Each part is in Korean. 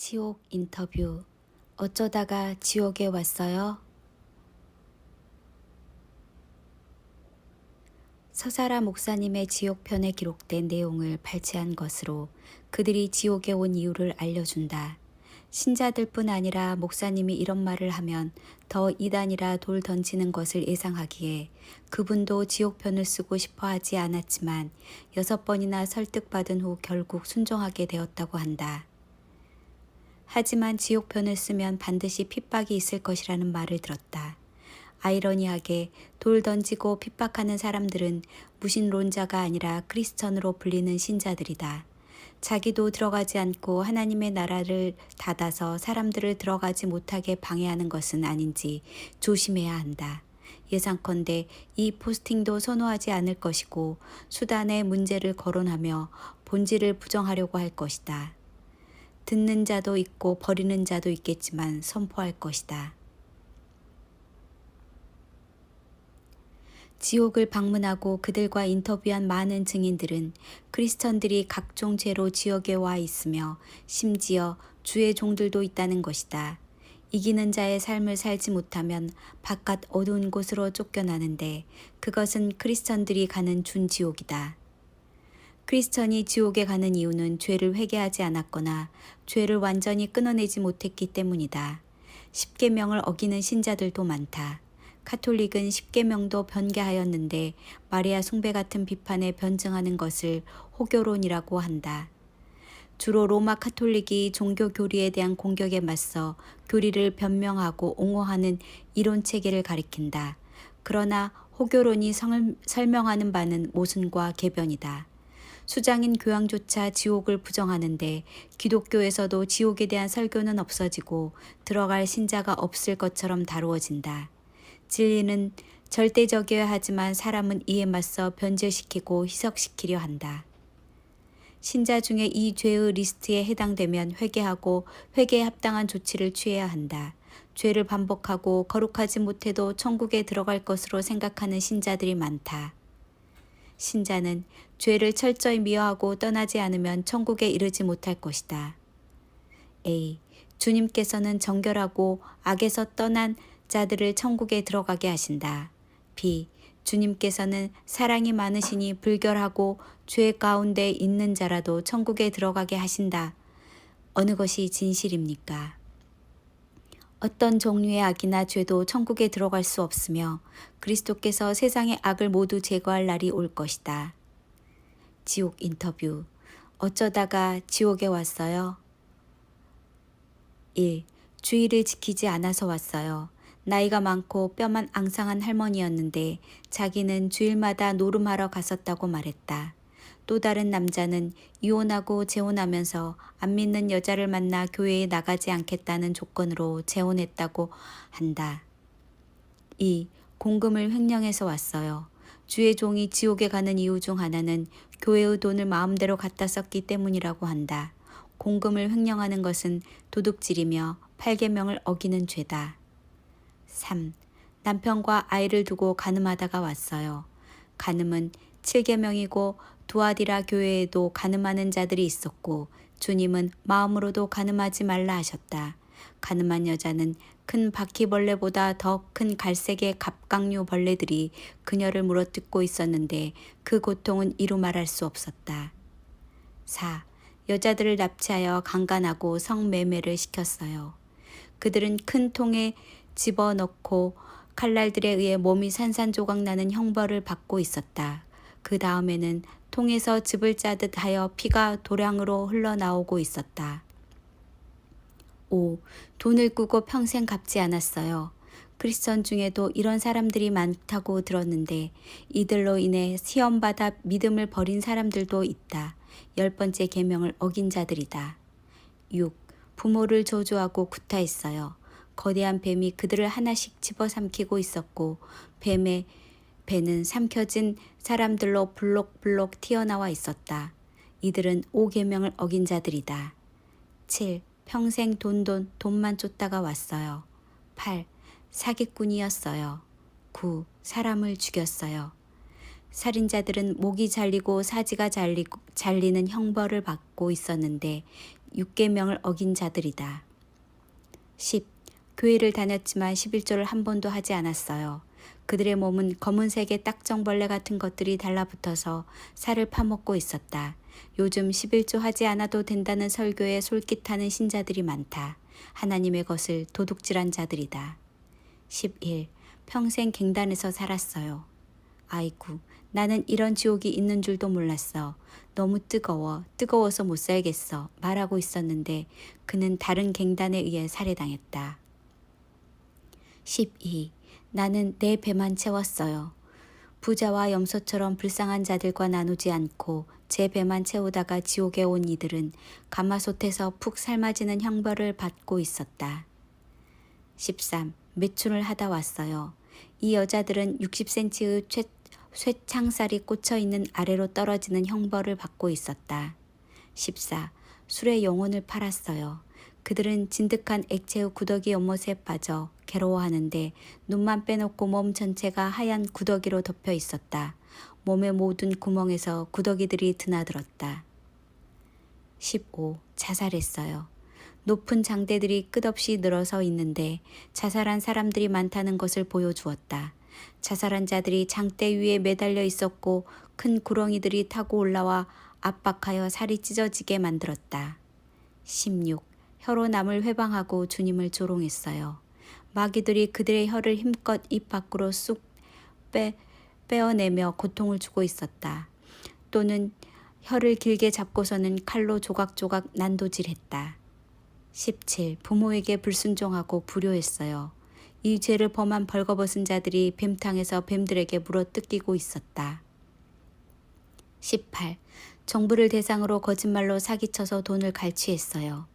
지옥 인터뷰. 어쩌다가 지옥에 왔어요? 서사라 목사님의 지옥편에 기록된 내용을 발췌한 것으로 그들이 지옥에 온 이유를 알려준다. 신자들뿐 아니라 목사님이 이런 말을 하면 더 이단이라 돌 던지는 것을 예상하기에 그분도 지옥편을 쓰고 싶어 하지 않았지만 6번이나 설득받은 후 결국 순종하게 되었다고 한다. 하지만 지옥편을 쓰면 반드시 핍박이 있을 것이라는 말을 들었다. 아이러니하게 돌 던지고 핍박하는 사람들은 무신론자가 아니라 크리스천으로 불리는 신자들이다. 자기도 들어가지 않고 하나님의 나라를 닫아서 사람들을 들어가지 못하게 방해하는 것은 아닌지 조심해야 한다. 예상컨대 이 포스팅도 선호하지 않을 것이고 수단의 문제를 거론하며 본질을 부정하려고 할 것이다. 듣는 자도 있고 버리는 자도 있겠지만 선포할 것이다. 지옥을 방문하고 그들과 인터뷰한 많은 증인들은 크리스천들이 각종 죄로 지옥에 와 있으며 심지어 주의 종들도 있다는 것이다. 이기는 자의 삶을 살지 못하면 바깥 어두운 곳으로 쫓겨나는데 그것은 크리스천들이 가는 준지옥이다. 크리스천이 지옥에 가는 이유는 죄를 회개하지 않았거나 죄를 완전히 끊어내지 못했기 때문이다. 십계명을 어기는 신자들도 많다. 카톨릭은 십계명도 변개하였는데 마리아 숭배 같은 비판에 변증하는 것을 호교론이라고 한다. 주로 로마 카톨릭이 종교 교리에 대한 공격에 맞서 교리를 변명하고 옹호하는 이론 체계를 가리킨다. 그러나 호교론이 설명하는 바는 모순과 개변이다. 수장인 교황조차 지옥을 부정하는데 기독교에서도 지옥에 대한 설교는 없어지고 들어갈 신자가 없을 것처럼 다루어진다. 진리는 절대적이어야 하지만 사람은 이에 맞서 변절시키고 희석시키려 한다. 신자 중에 이 죄의 리스트에 해당되면 회개하고 회개에 합당한 조치를 취해야 한다. 죄를 반복하고 거룩하지 못해도 천국에 들어갈 것으로 생각하는 신자들이 많다. 신자는 죄를 철저히 미워하고 떠나지 않으면 천국에 이르지 못할 것이다. A. 주님께서는 정결하고 악에서 떠난 자들을 천국에 들어가게 하신다. B. 주님께서는 사랑이 많으시니 불결하고 죄 가운데 있는 자라도 천국에 들어가게 하신다. 어느 것이 진실입니까? 어떤 종류의 악이나 죄도 천국에 들어갈 수 없으며 그리스도께서 세상의 악을 모두 제거할 날이 올 것이다. 지옥 인터뷰. 어쩌다가 지옥에 왔어요? 1. 주의를 지키지 않아서 왔어요. 나이가 많고 뼈만 앙상한 할머니였는데 자기는 주일마다 노름하러 갔었다고 말했다. 또 다른 남자는 이혼하고 재혼하면서 안 믿는 여자를 만나 교회에 나가지 않겠다는 조건으로 재혼했다고 한다. 2. 공금을 횡령해서 왔어요. 주의 종이 지옥에 가는 이유 중 하나는 교회의 돈을 마음대로 갖다 썼기 때문이라고 한다. 공금을 횡령하는 것은 도둑질이며 8계명을 어기는 죄다. 3. 남편과 아이를 두고 간음하다가 왔어요. 간음은 7계명이고 두아디라 교회에도 간음하는 자들이 있었고 주님은 마음으로도 간음하지 말라 하셨다. 간음한 여자는 큰 바퀴벌레보다 더 큰 갈색의 갑각류 벌레들이 그녀를 물어뜯고 있었는데 그 고통은 이루 말할 수 없었다. 4. 여자들을 납치하여 강간하고 성매매를 시켰어요. 그들은 큰 통에 집어넣고 칼날들에 의해 몸이 산산조각 나는 형벌을 받고 있었다. 그 다음에는 통에서 즙을 짜듯 하여 피가 도량으로 흘러나오고 있었다. 5. 돈을 꾸고 평생 갚지 않았어요. 크리스천 중에도 이런 사람들이 많다고 들었는데 이들로 인해 시험받아 믿음을 버린 사람들도 있다. 10번째 계명을 어긴 자들이다. 6. 부모를 저주하고 구타했어요. 거대한 뱀이 그들을 하나씩 집어삼키고 있었고 뱀의 배는 삼켜진 사람들로 블록블록 튀어나와 있었다. 이들은 5계명을 어긴 자들이다. 7. 평생 돈만 쫓다가 왔어요. 8. 사기꾼이었어요. 9. 사람을 죽였어요. 살인자들은 목이 잘리고 사지가 잘리는 형벌을 받고 있었는데 육계명을 어긴 자들이다. 10. 교회를 다녔지만 11조를 한 번도 하지 않았어요. 그들의 몸은 검은색의 딱정벌레 같은 것들이 달라붙어서 살을 파먹고 있었다. 요즘 11조 하지 않아도 된다는 설교에 솔깃하는 신자들이 많다. 하나님의 것을 도둑질한 자들이다. 11. 평생 갱단에서 살았어요. 아이쿠, 나는 이런 지옥이 있는 줄도 몰랐어. 너무 뜨거워서 못 살겠어 말하고 있었는데 그는 다른 갱단에 의해 살해당했다. 12. 나는 내 배만 채웠어요. 부자와 염소처럼 불쌍한 자들과 나누지 않고 제 배만 채우다가 지옥에 온 이들은 가마솥에서 푹 삶아지는 형벌을 받고 있었다. 13. 매춘을 하다 왔어요. 이 여자들은 60cm의 쇠창살이 꽂혀있는 아래로 떨어지는 형벌을 받고 있었다. 14. 술의 영혼을 팔았어요. 그들은 진득한 액체의 구더기 연못에 빠져 괴로워하는데 눈만 빼놓고 몸 전체가 하얀 구더기로 덮여 있었다. 몸의 모든 구멍에서 구더기들이 드나들었다. 15. 자살했어요. 높은 장대들이 끝없이 늘어서 있는데 자살한 사람들이 많다는 것을 보여주었다. 자살한 자들이 장대 위에 매달려 있었고 큰 구렁이들이 타고 올라와 압박하여 살이 찢어지게 만들었다. 16. 혀로 남을 회방하고 주님을 조롱했어요. 마귀들이 그들의 혀를 힘껏 입 밖으로 쑥 빼어내며 고통을 주고 있었다. 또는 혀를 길게 잡고서는 칼로 조각조각 난도질했다. 17. 부모에게 불순종하고 불효했어요. 이 죄를 범한 벌거벗은 자들이 뱀탕에서 뱀들에게 물어뜯기고 있었다. 18. 정부를 대상으로 거짓말로 사기쳐서 돈을 갈취했어요.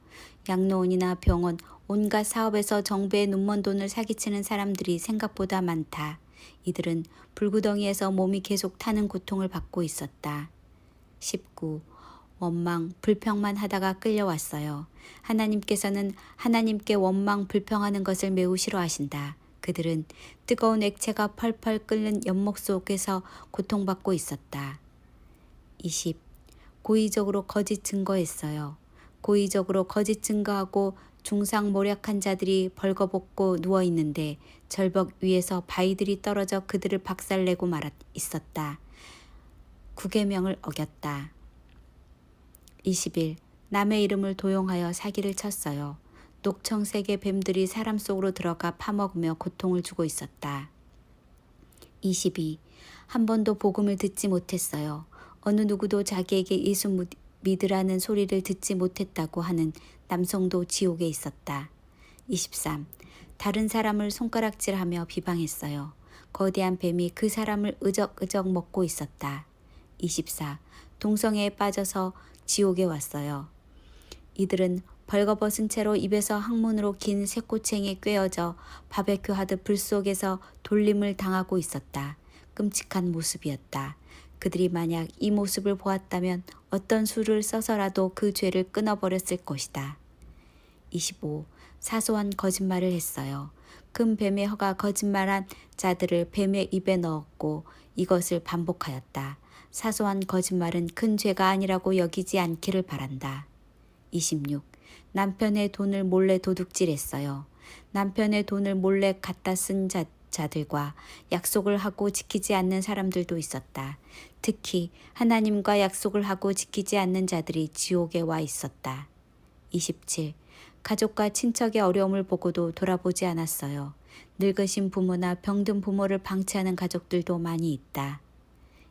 양로원이나 병원, 온갖 사업에서 정부의 눈먼 돈을 사기치는 사람들이 생각보다 많다. 이들은 불구덩이에서 몸이 계속 타는 고통을 받고 있었다. 19. 원망, 불평만 하다가 끌려왔어요. 하나님께서는 하나님께 원망, 불평하는 것을 매우 싫어하신다. 그들은 뜨거운 액체가 펄펄 끓는 연목 속에서 고통받고 있었다. 20. 고의적으로 거짓 증거했어요. 고의적으로 거짓 증거하고 중상모략한 자들이 벌거벗고 누워있는데 절벽 위에서 바위들이 떨어져 그들을 박살내고 있었다. 구계명을 어겼다. 21. 남의 이름을 도용하여 사기를 쳤어요. 녹청색의 뱀들이 사람 속으로 들어가 파먹으며 고통을 주고 있었다. 22. 한 번도 복음을 듣지 못했어요. 어느 누구도 자기에게 예수 믿으라는 소리를 듣지 못했다고 하는 남성도 지옥에 있었다. 23. 다른 사람을 손가락질하며 비방했어요. 거대한 뱀이 그 사람을 으적으적 먹고 있었다. 24. 동성애에 빠져서 지옥에 왔어요. 이들은 벌거벗은 채로 입에서 항문으로 긴 새꼬챙이에 꿰어져 바베큐 하듯 불 속에서 돌림을 당하고 있었다. 끔찍한 모습이었다. 그들이 만약 이 모습을 보았다면 어떤 수를 써서라도 그 죄를 끊어버렸을 것이다. 25. 사소한 거짓말을 했어요. 큰 뱀의 혀가 거짓말한 자들을 뱀의 입에 넣었고 이것을 반복하였다. 사소한 거짓말은 큰 죄가 아니라고 여기지 않기를 바란다. 26. 남편의 돈을 몰래 도둑질했어요. 남편의 돈을 몰래 갖다 쓴 자들과 약속을 하고 지키지 않는 사람들도 있었다. 특히 하나님과 약속을 하고 지키지 않는 자들이 지옥에 와 있었다. 27. 가족과 친척의 어려움을 보고도 돌아보지 않았어요. 늙으신 부모나 병든 부모를 방치하는 가족들도 많이 있다.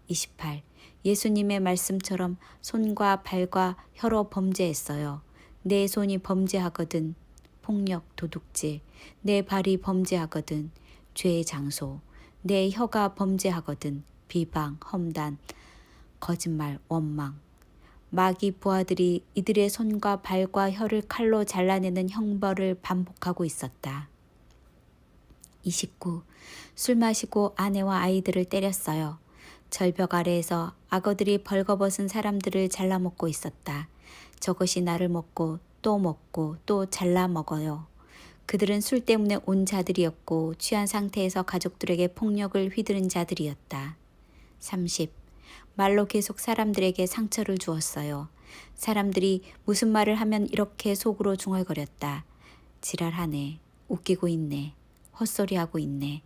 28. 예수님의 말씀처럼 손과 발과 혀로 범죄했어요. 내 손이 범죄하거든 폭력, 도둑질, 내 발이 범죄하거든 죄의 장소, 내 혀가 범죄하거든 비방, 험단, 거짓말, 원망. 마귀 부하들이 이들의 손과 발과 혀를 칼로 잘라내는 형벌을 반복하고 있었다. 29. 술 마시고 아내와 아이들을 때렸어요. 절벽 아래에서 악어들이 벌거벗은 사람들을 잘라먹고 있었다. 저것이 나를 먹고 또 잘라 먹어요. 그들은 술 때문에 온 자들이었고 취한 상태에서 가족들에게 폭력을 휘두른 자들이었다. 30. 말로 계속 사람들에게 상처를 주었어요. 사람들이 무슨 말을 하면 이렇게 속으로 중얼거렸다. 지랄하네. 웃기고 있네. 헛소리하고 있네.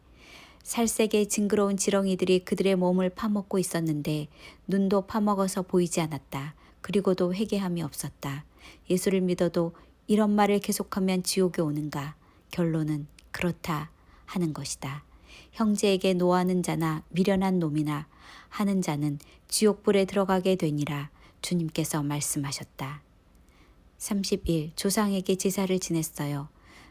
살색의 징그러운 지렁이들이 그들의 몸을 파먹고 있었는데 눈도 파먹어서 보이지 않았다. 그리고도 회개함이 없었다. 예수를 믿어도 이런 말을 계속하면 지옥에 오는가? 결론은 그렇다 하는 것이다. 형제에게 노하는 자나 미련한 놈이나 하는 자는 지옥불에 들어가게 되니라 주님께서 말씀하셨다. 31. 조상에게 제사를 지냈어요.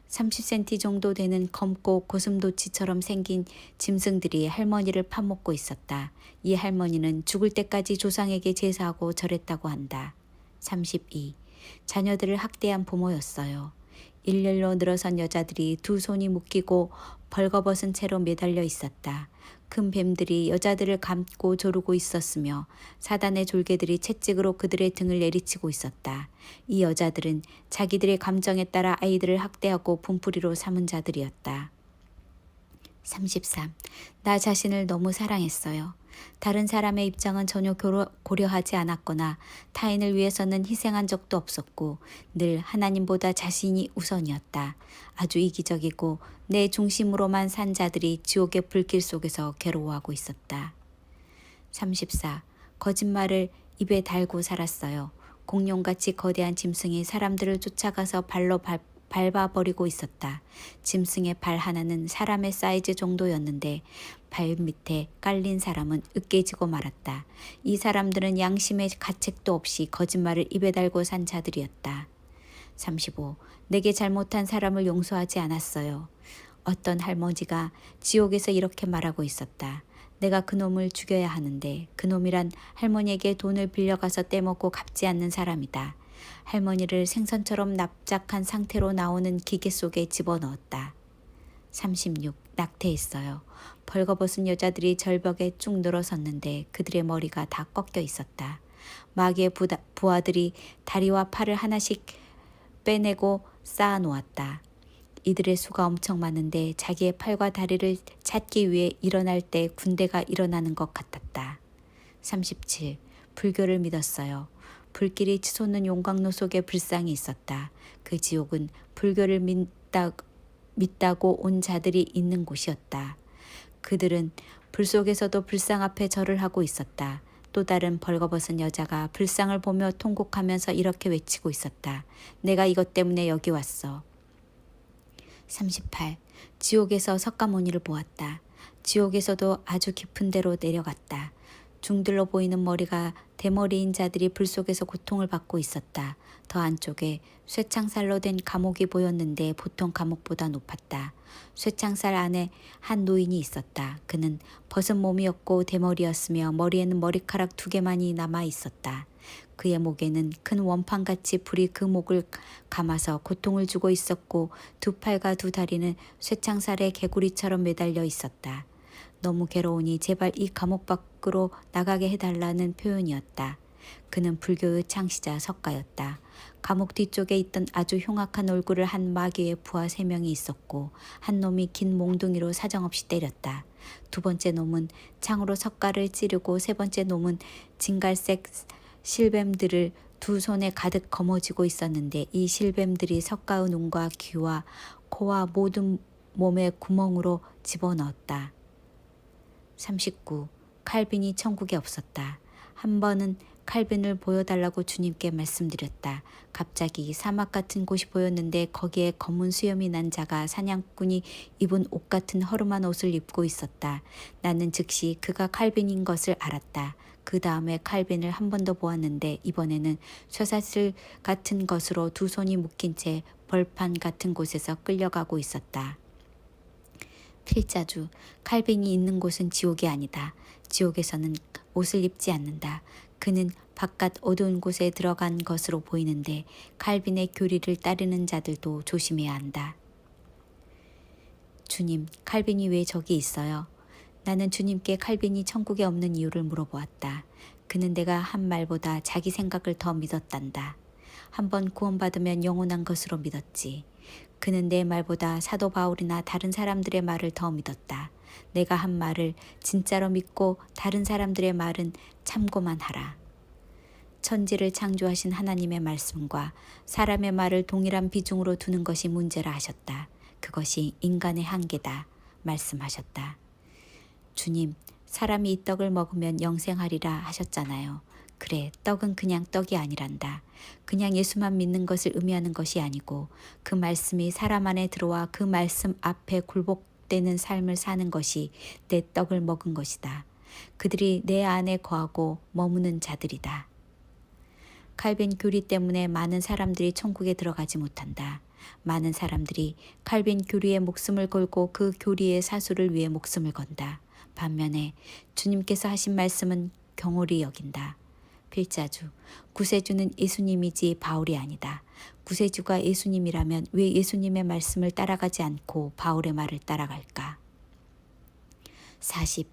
30cm 정도 되는 검고 고슴도치처럼 생긴 짐승들이 할머니를 파먹고 있었다. 이 할머니는 죽을 때까지 조상에게 제사하고 절했다고 한다. 32. 자녀들을 학대한 부모였어요. 일렬로 늘어선 여자들이 두 손이 묶이고 벌거벗은 채로 매달려 있었다. 큰 뱀들이 여자들을 감고 조르고 있었으며 사단의 졸개들이 채찍으로 그들의 등을 내리치고 있었다. 이 여자들은 자기들의 감정에 따라 아이들을 학대하고 분풀이로 삼은 자들이었다. 33. 나 자신을 너무 사랑했어요. 다른 사람의 입장은 전혀 고려하지 않았거나 타인을 위해서는 희생한 적도 없었고 늘 하나님보다 자신이 우선이었다. 아주 이기적이고 내 중심으로만 산 자들이 지옥의 불길 속에서 괴로워하고 있었다. 34. 거짓말을 입에 달고 살았어요. 공룡같이 거대한 짐승이 사람들을 쫓아가서 발로 밟아버리고 있었다. 짐승의 발 하나는 사람의 사이즈 정도였는데 발 밑에 깔린 사람은 으깨지고 말았다. 이 사람들은 양심의 가책도 없이 거짓말을 입에 달고 산 자들이었다. 35. 내게 잘못한 사람을 용서하지 않았어요. 어떤 할머니가 지옥에서 이렇게 말하고 있었다. 내가 그놈을 죽여야 하는데 그놈이란 할머니에게 돈을 빌려가서 떼먹고 갚지 않는 사람이다. 할머니를 생선처럼 납작한 상태로 나오는 기계 속에 집어넣었다. 36. 낙태했어요. 벌거벗은 여자들이 절벽에 쭉 늘어섰는데 그들의 머리가 다 꺾여 있었다. 마귀의 부하들이 다리와 팔을 하나씩 빼내고 쌓아 놓았다. 이들의 수가 엄청 많은데 자기의 팔과 다리를 찾기 위해 일어날 때 군대가 일어나는 것 같았다. 37. 불교를 믿었어요. 불길이 치솟는 용광로 속에 불상이 있었다. 그 지옥은 불교를 믿다고 온 자들이 있는 곳이었다. 그들은 불 속에서도 불상 앞에 절을 하고 있었다. 또 다른 벌거벗은 여자가 불상을 보며 통곡하면서 이렇게 외치고 있었다. 내가 이것 때문에 여기 왔어. 38. 지옥에서 석가모니를 보았다. 지옥에서도 아주 깊은 데로 내려갔다. 중들러 보이는 머리가 대머리인 자들이 불 속에서 고통을 받고 있었다. 더 안쪽에 쇠창살로 된 감옥이 보였는데 보통 감옥보다 높았다. 쇠창살 안에 한 노인이 있었다. 그는 벗은 몸이었고 대머리였으며 머리에는 머리카락 2개만이 남아 있었다. 그의 목에는 큰 원판같이 불이 그 목을 감아서 고통을 주고 있었고 두 팔과 두 다리는 쇠창살의 개구리처럼 매달려 있었다. 너무 괴로우니 제발 이 감옥 밖으로 나가게 해달라는 표현이었다. 그는 불교의 창시자 석가였다. 감옥 뒤쪽에 있던 아주 흉악한 얼굴을 한 마귀의 부하 3명이 있었고 한 놈이 긴 몽둥이로 사정없이 때렸다. 두 번째 놈은 창으로 석가를 찌르고 세 번째 놈은 진갈색 실뱀들을 두 손에 가득 거머쥐고 있었는데 이 실뱀들이 석가의 눈과 귀와 코와 모든 몸의 구멍으로 집어넣었다. 39. 칼빈이 천국에 없었다. 한 번은 칼빈을 보여달라고 주님께 말씀드렸다. 갑자기 사막 같은 곳이 보였는데 거기에 검은 수염이 난 자가 사냥꾼이 입은 옷 같은 허름한 옷을 입고 있었다. 나는 즉시 그가 칼빈인 것을 알았다. 그 다음에 칼빈을 한 번 더 보았는데 이번에는 쇠사슬 같은 것으로 두 손이 묶인 채 벌판 같은 곳에서 끌려가고 있었다. 필자주, 칼빈이 있는 곳은 지옥이 아니다. 지옥에서는 옷을 입지 않는다. 그는 바깥 어두운 곳에 들어간 것으로 보이는데 칼빈의 교리를 따르는 자들도 조심해야 한다. 주님, 칼빈이 왜 저기 있어요? 나는 주님께 칼빈이 천국에 없는 이유를 물어보았다. 그는 내가 한 말보다 자기 생각을 더 믿었단다. 한번 구원받으면 영원한 것으로 믿었지. 그는 내 말보다 사도 바울이나 다른 사람들의 말을 더 믿었다. 내가 한 말을 진짜로 믿고 다른 사람들의 말은 참고만 하라. 천지를 창조하신 하나님의 말씀과 사람의 말을 동일한 비중으로 두는 것이 문제라 하셨다. 그것이 인간의 한계다 말씀하셨다. 주님, 사람이 이 떡을 먹으면 영생하리라 하셨잖아요. 그래, 떡은 그냥 떡이 아니란다. 그냥 예수만 믿는 것을 의미하는 것이 아니고 그 말씀이 사람 안에 들어와 그 말씀 앞에 굴복되는 삶을 사는 것이 내 떡을 먹은 것이다. 그들이 내 안에 거하고 머무는 자들이다. 칼빈 교리 때문에 많은 사람들이 천국에 들어가지 못한다. 많은 사람들이 칼빈 교리에 목숨을 걸고 그 교리의 사수를 위해 목숨을 건다. 반면에 주님께서 하신 말씀은 경홀히 여긴다. 필자주, 구세주는 예수님이지 바울이 아니다. 구세주가 예수님이라면 왜 예수님의 말씀을 따라가지 않고 바울의 말을 따라갈까? 40.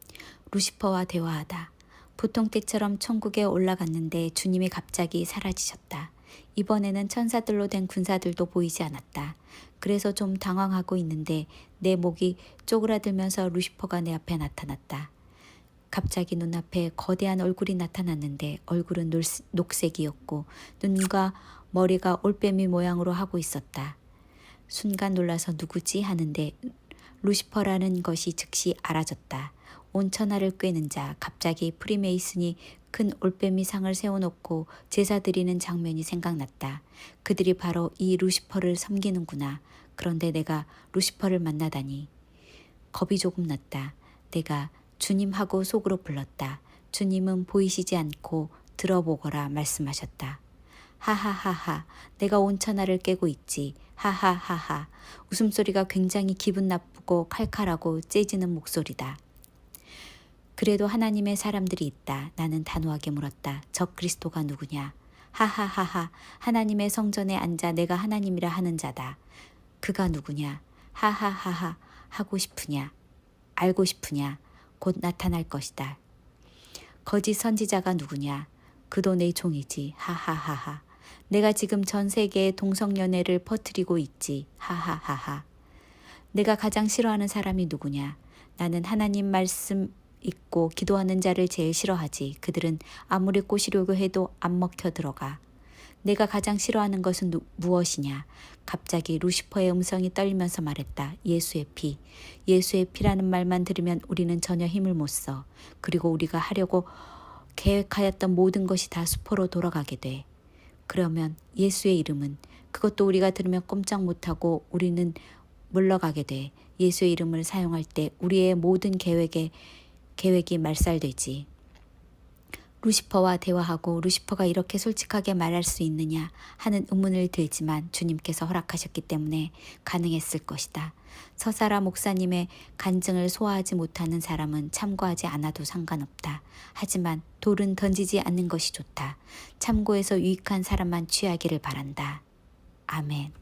루시퍼와 대화하다. 보통 때처럼 천국에 올라갔는데 주님이 갑자기 사라지셨다. 이번에는 천사들로 된 군사들도 보이지 않았다. 그래서 좀 당황하고 있는데 내 목이 쪼그라들면서 루시퍼가 내 앞에 나타났다. 갑자기 눈앞에 거대한 얼굴이 나타났는데 얼굴은 녹색이었고 눈과 머리가 올빼미 모양으로 하고 있었다. 순간 놀라서 누구지 하는데 루시퍼라는 것이 즉시 알아졌다. 온 천하를 꿰는 자, 갑자기 프리메이슨이 큰 올빼미 상을 세워놓고 제사 드리는 장면이 생각났다. 그들이 바로 이 루시퍼를 섬기는구나. 그런데 내가 루시퍼를 만나다니. 겁이 조금 났다. 내가 주님하고 속으로 불렀다. 주님은 보이시지 않고 들어보거라 말씀하셨다. 하하하하, 내가 온 천하를 깨고 있지. 하하하하. 웃음소리가 굉장히 기분 나쁘고 칼칼하고 째지는 목소리다. 그래도 하나님의 사람들이 있다. 나는 단호하게 물었다. 적 그리스도가 누구냐? 하하하하. 하나님의 성전에 앉아 내가 하나님이라 하는 자다. 그가 누구냐? 하하하하. 하고 싶으냐? 알고 싶으냐? 곧 나타날 것이다. 거짓 선지자가 누구냐? 그도 내 종이지. 하하하하. 내가 지금 전 세계에 동성연애를 퍼뜨리고 있지. 하하하하. 내가 가장 싫어하는 사람이 누구냐? 나는 하나님 말씀 읽고 기도하는 자를 제일 싫어하지. 그들은 아무리 꼬시려고 해도 안 먹혀 들어가. 내가 가장 싫어하는 것은 무엇이냐? 갑자기 루시퍼의 음성이 떨리면서 말했다. 예수의 피. 예수의 피라는 말만 들으면 우리는 전혀 힘을 못 써. 그리고 우리가 하려고 계획하였던 모든 것이 다 수포로 돌아가게 돼. 그러면 예수의 이름은, 그것도 우리가 들으면 꼼짝 못하고 우리는 물러가게 돼. 예수의 이름을 사용할 때 우리의 모든 계획이 말살되지. 루시퍼와 대화하고 루시퍼가 이렇게 솔직하게 말할 수 있느냐 하는 의문을 들지만 주님께서 허락하셨기 때문에 가능했을 것이다. 서사라 목사님의 간증을 소화하지 못하는 사람은 참고하지 않아도 상관없다. 하지만 돌은 던지지 않는 것이 좋다. 참고해서 유익한 사람만 취하기를 바란다. 아멘.